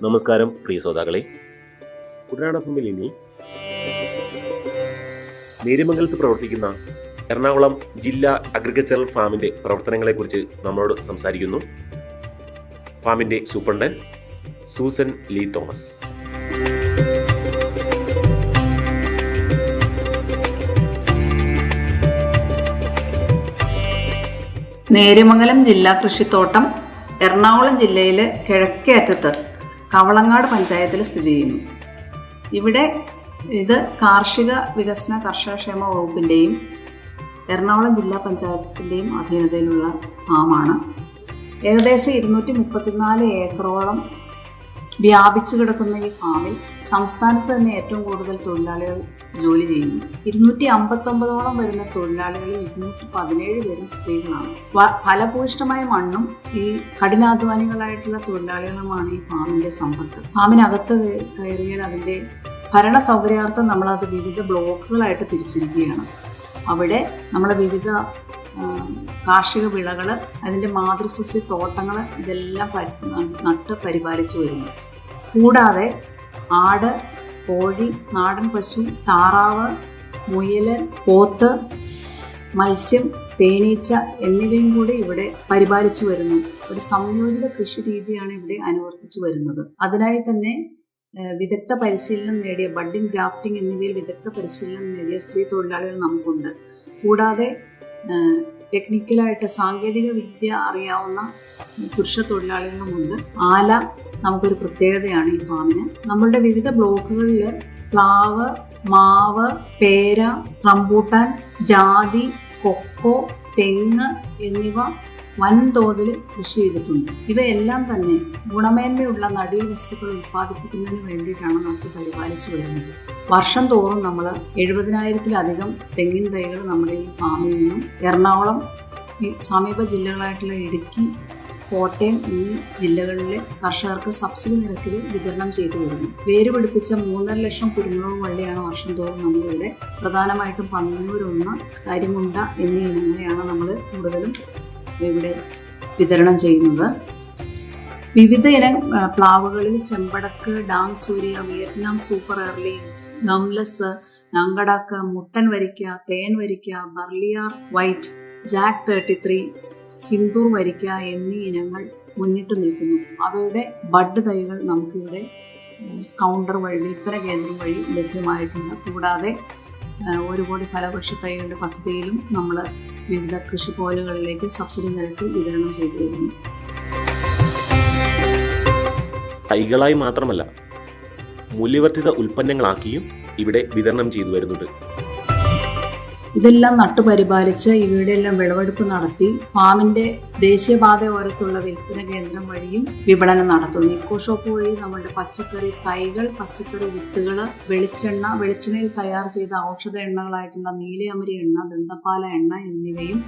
നമസ്കാരം പ്രിയ ശ്രോതാക്കളെ, കുട്ടനാട് എഫ് എമ്മിൽ ഇനി നേര്യമംഗലത്ത് പ്രവർത്തിക്കുന്ന എറണാകുളം ജില്ലാ അഗ്രികൾച്ചറൽ ഫാമിൻ്റെ പ്രവർത്തനങ്ങളെക്കുറിച്ച് നമ്മളോട് സംസാരിക്കുന്നു ഫാമിൻ്റെ സൂപ്രണ്ടന്റ് സൂസൻ ലീ തോമസ്. നേര്യമംഗലം ജില്ലാ കൃഷിത്തോട്ടം എറണാകുളം ജില്ലയിലെ കിഴക്കേ അറ്റത്ത് കവളങ്ങാട് പഞ്ചായത്തിൽ സ്ഥിതി ചെയ്യുന്നു. ഇവിടെ ഇത് കാർഷിക വികസന കർഷകക്ഷേമ വകുപ്പിൻ്റെയും എറണാകുളം ജില്ലാ പഞ്ചായത്തിൻ്റെയും അധീനതയിലുള്ള ഫാമാണ്. ഏകദേശം 234 ഏക്കറോളം വ്യാപിച്ചു കിടക്കുന്ന ഈ ഫാമിൽ സംസ്ഥാനത്ത് തന്നെ ഏറ്റവും കൂടുതൽ തൊഴിലാളികൾ ജോലി ചെയ്യുന്നു. 259ഓളം വരുന്ന തൊഴിലാളികളിൽ 217 പേരും സ്ത്രീകളാണ്. ഫലഭൂയിഷ്ഠമായ മണ്ണും ഈ കഠിനാധ്വാനികളായിട്ടുള്ള തൊഴിലാളികളുമാണ് ഈ ഫാമിൻ്റെ സമ്പത്ത്. ഫാമിനകത്ത് കയറിയാൽ അതിൻ്റെ ഭരണ സൗകര്യാർത്ഥം നമ്മളത് വിവിധ ബ്ലോക്കുകളായിട്ട് തിരിച്ചിരിക്കുകയാണ്. അവിടെ നമ്മൾ വിവിധ കാർഷിക വിളകൾ, അതിൻ്റെ മാതൃസസ്യ തോട്ടങ്ങൾ ഇതെല്ലാം നട്ട് പരിപാലിച്ചു വരുന്നു. കൂടാതെ ആട്, കോഴി, നാടൻ പശു, താറാവ്, മുയൽ, പോത്ത്, മത്സ്യം, തേനീച്ച എന്നിവയും കൂടി ഇവിടെ പരിപാലിച്ചു വരുന്നു. ഒരു സംയോജിത കൃഷി രീതിയാണ് ഇവിടെ അനുവർത്തിച്ചു വരുന്നത്. അതിനായി തന്നെ വിദഗ്ധ പരിശീലനം നേടിയ ബഡ്ഡിംഗ്, ഗ്രാഫ്റ്റിംഗ് എന്നിവയിൽ വിദഗ്ധ പരിശീലനം നേടിയ സ്ത്രീ തൊഴിലാളികൾ നമുക്കുണ്ട്. കൂടാതെ ടെക്നിക്കലായിട്ട് സാങ്കേതിക വിദ്യ അറിയാവുന്ന പുരുഷ തൊഴിലാളികളുമുണ്ട്. ആല നമുക്കൊരു പ്രത്യേകതയാണ് ഈ ഫാമിന്. നമ്മളുടെ വിവിധ ബ്ലോക്കുകളിൽ പ്ലാവ്, മാവ്, പേര, റംബൂട്ടാൻ, ജാതി, കൊക്കോ, തെങ്ങ് എന്നിവ വൻതോതിൽ കൃഷി ചെയ്തിട്ടുണ്ട്. ഇവയെല്ലാം തന്നെ ഗുണമേന്മയുള്ള നടീൽ വസ്തുക്കൾ ഉൽപ്പാദിപ്പിക്കുന്നതിന് വേണ്ടിയിട്ടാണ് നമുക്ക് പരിപാലിച്ചു വരുന്നത്. വർഷം തോറും നമ്മൾ 70,000-ലധികം തെങ്ങിൻ തൈകൾ നമ്മുടെ ഈ ഫാമിൽ നിന്നും എറണാകുളം, ഈ സമീപ ജില്ലകളായിട്ടുള്ള ഇടുക്കി, കോട്ടയം എന്നീ കരികളിലെ കർഷകർക്ക് സബ്സിഡി നിരക്കിൽ വിതരണം ചെയ്തു വരുന്നു. വേര് പിടിപ്പിച്ച 3.5 ലക്ഷം കുരുമുളക് വള്ളിയാണ് വർഷം തോറും നമ്മളിവിടെ പ്രധാനമായിട്ടും പന്നിയൂരൊന്ന്, കരിമുണ്ട എന്നീ ഇനങ്ങളെയാണ് നമ്മൾ കൂടുതലും ഇവിടെ വിതരണം ചെയ്യുന്നത്. വിവിധ ഇനം പ്ലാവുകളിൽ ചെമ്പടക്ക്, ഡാങ് സൂര്യ, വിയറ്റ്നാം സൂപ്പർ എർലി, ഗംലസ്, നങ്കടാക്ക്, മുട്ടൻ വരിക്ക, തേൻ വരിക്ക, ബർലിയാർ വൈറ്റ്, ജാക്ക് 33, സിന്ദൂർ വരിക്ക എന്നീ ഇനങ്ങൾ മുന്നിട്ട് നിൽക്കുന്നു. അവയുടെ ബഡ് തൈകൾ നമുക്കിവിടെ കൗണ്ടർ വഴി, വിൽപ്പന കേന്ദ്രം വഴി ലഭ്യമായിട്ടുണ്ട്. കൂടാതെ 1 കോടി ഫലവൃക്ഷ തൈകളുടെ പദ്ധതിയിലും നമ്മൾ വിവിധ കൃഷിഭവനുകളിലേക്ക് സബ്സിഡി നിരക്കിൽ വിതരണം ചെയ്തു വരുന്നു. തൈകളായി മാത്രമല്ല, മൂല്യവർദ്ധിത ഉൽപ്പന്നങ്ങളാക്കിയും ഇവിടെ വിതരണം ചെയ്തു വരുന്നുണ്ട്. ഇതെല്ലാം നട്ടുപരിപാലിച്ച് ഇവയുടെ എല്ലാം വിളവെടുപ്പ് നടത്തി ഫാമിൻ്റെ ദേശീയപാത ഓരത്തുള്ള വിൽപ്പന കേന്ദ്രം വഴിയും വിപണനം നടത്തുന്നു. ഇക്കോ ഷോപ്പ് വഴി നമ്മുടെ പച്ചക്കറി തൈകൾ, പച്ചക്കറി വിത്തുകൾ, വെളിച്ചെണ്ണയിൽ തയ്യാർ ചെയ്ത ഔഷധ എണ്ണകളായിട്ടുള്ള നീലയമരി എണ്ണ, ദന്തപാല എണ്ണ എന്നിവയും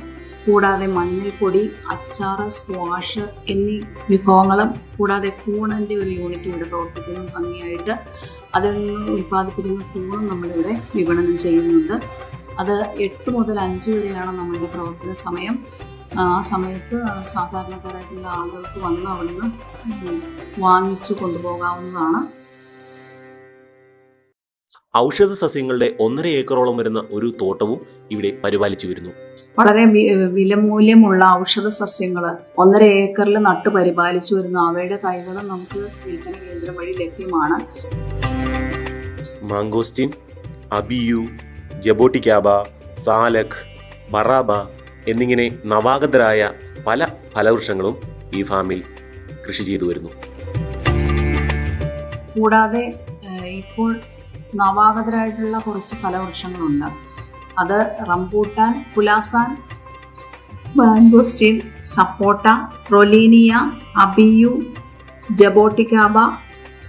കൂടാതെ മഞ്ഞൾപ്പൊടി, അച്ചാറ്, സ്ക്വാഷ് എന്നീ വിഭവങ്ങളും കൂടാതെ കൂണിൻ്റെ ഒരു യൂണിറ്റ് ഇവിടെ പ്രവർത്തിക്കുന്നു. ഭംഗിയായിട്ട് അതിൽ നിന്ന് ഉൽപ്പാദിപ്പിക്കുന്ന കൂണും നമ്മളിവിടെ വിപണനം ചെയ്യുന്നുണ്ട്. അത് 8 മുതൽ 5 വരെയാണ് നമ്മളുടെ പ്രവർത്തന സമയം. ആ സമയത്ത് സാധാരണക്കാരായിട്ടുള്ള ആളുകൾക്ക് വന്ന് അവിടുന്ന് വാങ്ങിച്ചു കൊണ്ടുപോകാവുന്നതാണ്. ഔഷധ സസ്യങ്ങളുടെ 1.5 ഏക്കറോളം വരുന്ന ഒരു തോട്ടവും ഇവിടെ പരിപാലിച്ചു വരുന്നു. വളരെ വിലമൂല്യമുള്ള ഔഷധ സസ്യങ്ങൾ 1.5 ഏക്കറിൽ നട്ട് പരിപാലിച്ചു വരുന്നു. അവയുടെ തൈകളും നമുക്ക് വിൽപ്പന കേന്ദ്രം വഴി ലഭ്യമാണ്. മാംഗോസ്റ്റിൻ, അബിയു, ജബോട്ടിക്കാബ, സാലക്, ബറാബ എന്നിങ്ങനെ നവാഗതരായ പല ഫലവൃക്ഷങ്ങളും ഈ ഫാമിൽ കൃഷി ചെയ്തു വരുന്നു. കൂടാതെ ഇപ്പോൾ നവാഗതരായിട്ടുള്ള കുറച്ച് ഫലവൃക്ഷങ്ങളുണ്ട്. അത് റംബൂട്ടാൻ, പുലാസാൻ, മാംഗോസ്റ്റീൻ, സപ്പോട്ട, റൊലീനിയ, അബിയു, ജബോട്ടിക്കാബ,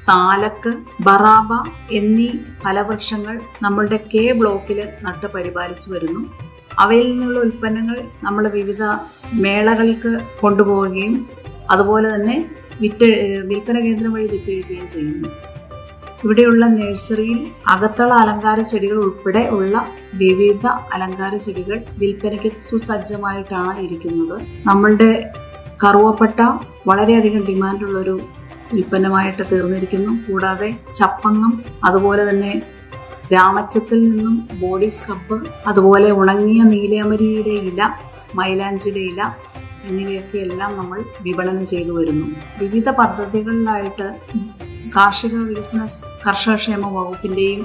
സാലക്ക്, ബറാബ എന്നീ ഫലവൃക്ഷങ്ങൾ നമ്മളുടെ കെ ബ്ലോക്കിൽ നട്ട് പരിപാലിച്ചു വരുന്നു. അവയിൽ നിന്നുള്ള ഉൽപ്പന്നങ്ങൾ നമ്മൾ വിവിധ മേളകൾക്ക് കൊണ്ടുപോവുകയും അതുപോലെ തന്നെ വിൽപ്പന കേന്ദ്രം വഴി വിറ്റഴിക്കുകയും ചെയ്യുന്നു. ഇവിടെയുള്ള നഴ്സറിയിൽ അകത്തള അലങ്കാര ചെടികൾ ഉൾപ്പെടെ ഉള്ള വിവിധ അലങ്കാര ചെടികൾ വിൽപ്പനയ്ക്ക് സുസജ്ജമായിട്ടാണ് ഇരിക്കുന്നത്. നമ്മളുടെ കറുവപ്പട്ട വളരെയധികം ഡിമാൻഡുള്ളൊരു ഉൽപ്പന്നമായിട്ട് തീർന്നിരിക്കുന്നു. കൂടാതെ ചപ്പങ്ങം, അതുപോലെ തന്നെ രാമച്ചത്തിൽ നിന്നും ബോഡി സ്ക്രബ്, അതുപോലെ ഉണങ്ങിയ നീലയമരിയുടെ ഇല, മൈലാഞ്ചിയുടെ ഇല എന്നിവയൊക്കെ എല്ലാം നമ്മൾ വിപണനം ചെയ്തു വരുന്നു. വിവിധ പദ്ധതികളിലായിട്ട് കാർഷിക വികസന കർഷകക്ഷേമ വകുപ്പിൻ്റെയും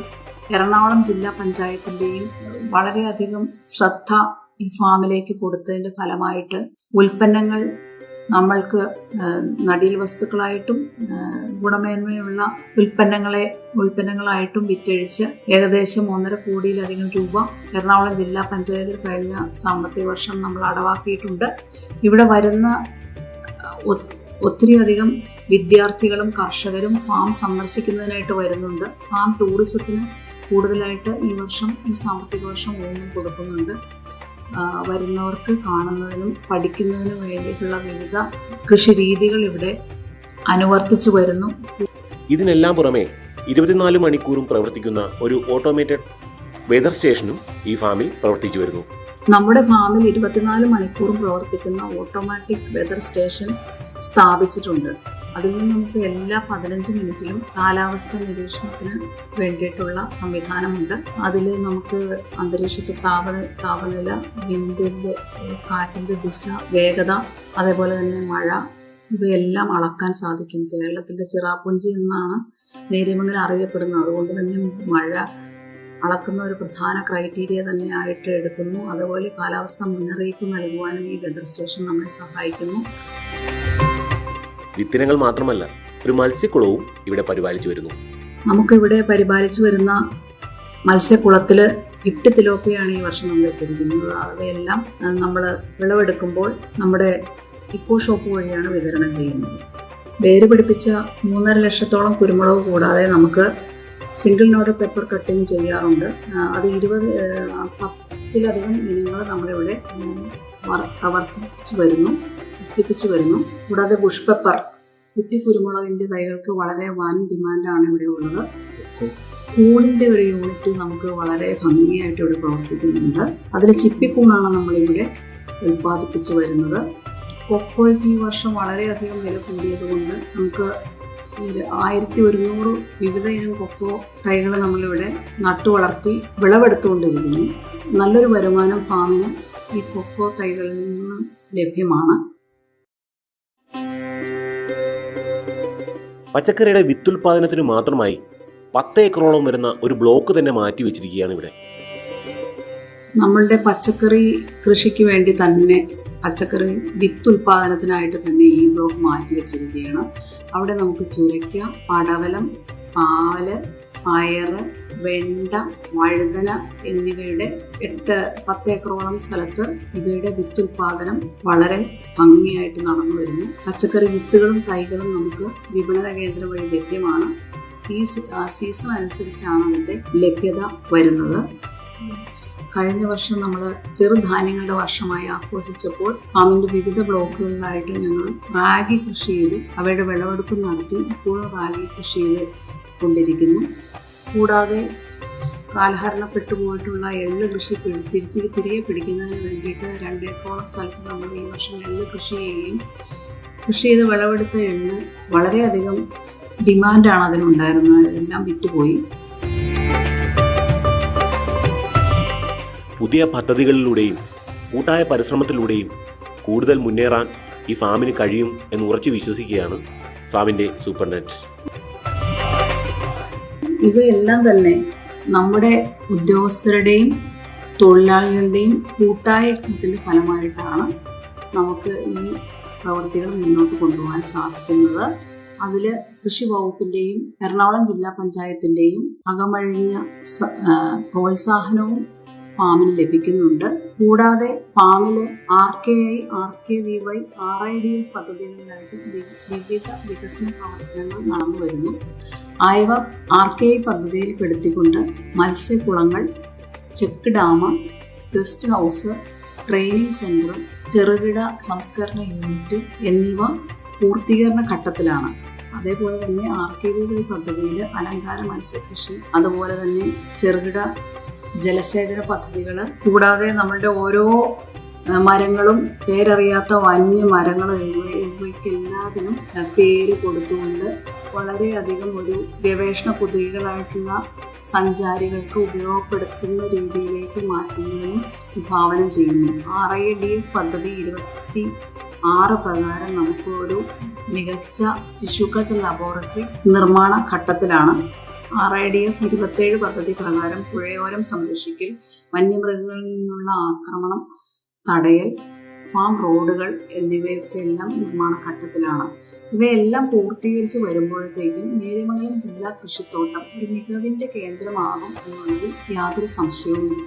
എറണാകുളം ജില്ലാ പഞ്ചായത്തിൻ്റെയും വളരെയധികം ശ്രദ്ധ ഈ ഫാമിലേക്ക് കൊടുത്തതിൻ്റെ ഫലമായിട്ട് ഉൽപ്പന്നങ്ങൾ നമ്മൾക്ക് നടീൽ വസ്തുക്കളായിട്ടും ഗുണമേന്മയുള്ള ഉൽപ്പന്നങ്ങളായിട്ടും വിറ്റഴിച്ച് ഏകദേശം 1.5 കോടിയിലധികം രൂപ എറണാകുളം ജില്ലാ പഞ്ചായത്തിൽ കഴിഞ്ഞ സാമ്പത്തിക വർഷം നമ്മൾ അടവാക്കിയിട്ടുണ്ട്. ഇവിടെ വരുന്ന ഒത്തിരിയധികം വിദ്യാർത്ഥികളും കർഷകരും ഫാം സന്ദർശിക്കുന്നതിനായിട്ട് വരുന്നുണ്ട്. ഫാം ടൂറിസത്തിന് കൂടുതലായിട്ട് ഈ സാമ്പത്തിക വർഷം ഊന്നൽ കൊടുക്കുന്നുണ്ട്. വരുന്നവർക്ക് കാണുന്നതിനും പഠിക്കുന്നതിനും വേണ്ടിയിട്ടുള്ള വിവിധ കൃഷി രീതികൾ ഇവിടെ അനുവർത്തിച്ചു വരുന്നു. ഇതിനെല്ലാം പുറമെ 24 മണിക്കൂറും പ്രവർത്തിക്കുന്ന ഒരു ഓട്ടോമേറ്റഡ് വെതർ സ്റ്റേഷനും ഈ ഫാമിൽ പ്രവർത്തിച്ചു വരുന്നു. നമ്മുടെ ഫാമിൽ 24 മണിക്കൂറും പ്രവർത്തിക്കുന്ന ഓട്ടോമാറ്റിക് വെതർ സ്റ്റേഷൻ സ്ഥാപിച്ചിട്ടുണ്ട്. അതിൽ നിന്ന് നമുക്ക് എല്ലാ 15 മിനിറ്റിലും കാലാവസ്ഥ നിരീക്ഷണത്തിന് വേണ്ടിയിട്ടുള്ള സംവിധാനമുണ്ട്. അതിൽ നമുക്ക് അന്തരീക്ഷത്തെ താപനില, വിൻഡിൻ്റെ, കാറ്റിൻ്റെ ദിശ, വേഗത, അതേപോലെ തന്നെ മഴ, ഇവയെല്ലാം അളക്കാൻ സാധിക്കും. കേരളത്തിൻ്റെ ചിറാപ്പുഞ്ചി എന്നാണ് നേര്യമംഗലം അറിയപ്പെടുന്നത്. അതുകൊണ്ട് തന്നെ മഴ അളക്കുന്ന ഒരു പ്രധാന ക്രൈറ്റീരിയ തന്നെ ആയിട്ട് എടുക്കുന്നു. അതുപോലെ കാലാവസ്ഥ മുന്നറിയിപ്പ് നൽകുവാനും ഈ വെതർ സ്റ്റേഷൻ നമ്മെ സഹായിക്കുന്നു. വിത്തിനങ്ങൾ മാത്രമല്ല, ഒരു മത്സ്യക്കുളവും ഇവിടെ പരിപാലിച്ചു വരുന്നു. നമുക്കിവിടെ പരിപാലിച്ചു വരുന്ന മത്സ്യക്കുളത്തിൽ ഗിഫ്റ്റ് തിലോപ്പിയാണ് ഈ വർഷം നമ്മൾ ഇട്ടിരിക്കുന്നത്. അവയെല്ലാം നമ്മൾ വിളവെടുക്കുമ്പോൾ നമ്മുടെ ഇക്കോ ഷോപ്പ് വഴിയാണ് വിതരണം ചെയ്യുന്നത്. വേര് പിടിപ്പിച്ച 3.5 ലക്ഷത്തോളം കുരുമുളക് കൂടാതെ നമുക്ക് സിംഗിൾ നോഡ് പെപ്പർ കട്ടിങ് ചെയ്യാറുണ്ട്. അത് 10-ലധികം ഇനങ്ങൾ നമ്മളിവിടെ വർദ്ധിപ്പിച്ചു വരുന്നു. കൂടാതെ ബുഷ് പെപ്പർ, കുറ്റി കുരുമുളകിൻ്റെ തൈകൾക്ക് വളരെ വൻ ഡിമാൻഡാണ് ഇവിടെ ഉള്ളത്. കൂണിൻ്റെ ഒരു യൂണിറ്റ് നമുക്ക് വളരെ ഭംഗിയായിട്ട് ഇവിടെ പ്രവർത്തിക്കുന്നുണ്ട്. അതിൽ ചിപ്പിക്കൂണാണ് നമ്മളിവിടെ ഉൽപ്പാദിപ്പിച്ചു വരുന്നത്. കൊക്കോയ്ക്ക് ഈ വർഷം വളരെയധികം വില കൂടിയതുകൊണ്ട് നമുക്ക് 1100 വിവിധ ഇനം കൊക്കോ തൈകൾ നമ്മളിവിടെ നട്ടു വളർത്തി വിളവെടുത്തുകൊണ്ടിരിക്കുന്നു. നല്ലൊരു വരുമാനം ഫാമിന് ഈ കൊക്കോ തൈകളിൽ നിന്ന് ലഭ്യമാണ്. പച്ചക്കറിയുടെ വിത്തുൽപാദനത്തിന് മാത്രമായി 10 ഏക്കറോളം വരുന്ന ഒരു ബ്ലോക്ക് തന്നെ മാറ്റി വെച്ചിരിക്കുകയാണ് ഇവിടെ. നമ്മളുടെ പച്ചക്കറി കൃഷിക്ക് വേണ്ടി തന്നെ, പച്ചക്കറി വിത്തുൽപാദനത്തിനായിട്ട് തന്നെ ഈ ബ്ലോക്ക് മാറ്റി വെച്ചിരിക്കുകയാണ്. അവിടെ നമുക്ക് ചുരയ്ക്ക, പടവലം, പാവല്, പയറ്, വെണ്ട, വഴുതന എന്നിവയുടെ 8-10 ഏക്കറോളം സ്ഥലത്ത് ഇവയുടെ വിത്തുൽപാദനം വളരെ ഭംഗിയായിട്ട് നടന്നു വരുന്നു. പച്ചക്കറി വിത്തുകളും തൈകളും നമുക്ക് വിപണന കേന്ദ്രം വഴി ലഭ്യമാണ്. ഈ സീസൺ അനുസരിച്ചാണ് അതിൻ്റെ ലഭ്യത വരുന്നത്. കഴിഞ്ഞ വർഷം നമ്മൾ ചെറുധാന്യങ്ങളുടെ വർഷമായി ആഘോഷിച്ചപ്പോൾ ഫാമിൻ്റെ വിവിധ ബ്ലോക്കുകളിലായിട്ട് ഞങ്ങൾ റാഗി കൃഷി ചെയ്തു അവയുടെ വിളവെടുപ്പ് നടത്തി. ഇപ്പോഴും റാഗി കൃഷി ചെയ്ത് കൊണ്ടിരിക്കുന്നു. കൂടാതെ കാലഹരണപ്പെട്ടു പോയിട്ടുള്ള എള്ള് കൃഷി തിരികെ പിടിക്കുന്നതിന് വേണ്ടിയിട്ട് 2 ഏക്കറോളം സ്ഥലത്ത് നമ്മൾ ഈ വർഷം എള്ള് കൃഷി ചെയ്ത് വിളവെടുത്ത എള്ള് വളരെയധികം ഡിമാൻഡാണ് അതിനുണ്ടായിരുന്നത്. എല്ലാം വിറ്റുപോയി. പുതിയ പദ്ധതികളിലൂടെയും കൂട്ടായ പരിശ്രമത്തിലൂടെയും കൂടുതൽ മുന്നേറാൻ ഈ ഫാമിന് കഴിയും എന്ന് ഉറച്ചു വിശ്വസിക്കുകയാണ് ഫാമിൻ്റെ സൂപ്പർഡന്റ്. ഇവയെല്ലാം തന്നെ നമ്മുടെ ഉദ്യോഗസ്ഥരുടെയും തൊഴിലാളികളുടെയും കൂട്ടായ യത്നത്തിൻ്റെ ഫലമായിട്ടാണ് നമുക്ക് ഈ പ്രവൃത്തികൾ മുന്നോട്ട് കൊണ്ടുപോകാൻ സാധിക്കുന്നത്. അതിൽ കൃഷി വകുപ്പിൻ്റെയും എറണാകുളം ജില്ലാ പഞ്ചായത്തിൻ്റെയും അകമഴിഞ്ഞ പ്രോത്സാഹനവും ഫാമിന് ലഭിക്കുന്നുണ്ട്. കൂടാതെ ഫാമിൽ RKI, RKVY, RIDF പദ്ധതികളിലായിട്ട് വിവിധ വികസന പ്രവർത്തനങ്ങൾ നടന്നു വരുന്നു. ആയവ RKI പദ്ധതിയിൽ പെടുത്തിക്കൊണ്ട് മത്സ്യക്കുളങ്ങൾ, check dam, guest house, training centre, ചെറുകിട സംസ്കരണ യൂണിറ്റ് എന്നിവ പൂർത്തീകരണ ഘട്ടത്തിലാണ്. അതേപോലെ തന്നെ RKVY പദ്ധതിയിൽ അലങ്കാര മത്സ്യകൃഷി, അതുപോലെ തന്നെ ചെറുകിട ജലസേചന പദ്ധതികൾ, കൂടാതെ നമ്മളുടെ ഓരോ മരങ്ങളും പേരറിയാത്ത വന്യമരങ്ങളും ഇവയ്ക്കെല്ലാ എല്ലാത്തിനും പേര് കൊടുത്തുകൊണ്ട് വളരെയധികം ഒരു ഗവേഷണ കുതികളായിട്ടുള്ള സഞ്ചാരികൾക്ക് ഉപയോഗപ്പെടുത്തുന്ന രീതിയിലേക്ക് മാറ്റുന്നതിനും വിഭാവനം ചെയ്യുന്നു. RIDF പദ്ധതി 26 പ്രകാരം നമുക്ക് ഒരു മികച്ച ടിഷ്യൂ കൾച്ചർ ലബോറട്ടറി നിർമ്മാണ ഘട്ടത്തിലാണ്. RIDF 27 പദ്ധതി പ്രകാരം പുഴയോരം സംരക്ഷിക്കൽ, വന്യമൃഗങ്ങളിൽ നിന്നുള്ള ആക്രമണം തടയൽ, ഫാം റോഡുകൾ എന്നിവയൊക്കെയെല്ലാം നിർമ്മാണ ഘട്ടത്തിലാണ്. ഇവയെല്ലാം പൂർത്തീകരിച്ച് വരുമ്പോഴത്തേക്കും നേര്യമംഗലം ജില്ലാ കൃഷിത്തോട്ടം ഒരു മികവിൻ്റെ കേന്ദ്രമാകും എന്നുള്ളതിൽ യാതൊരു സംശയവുമില്ല.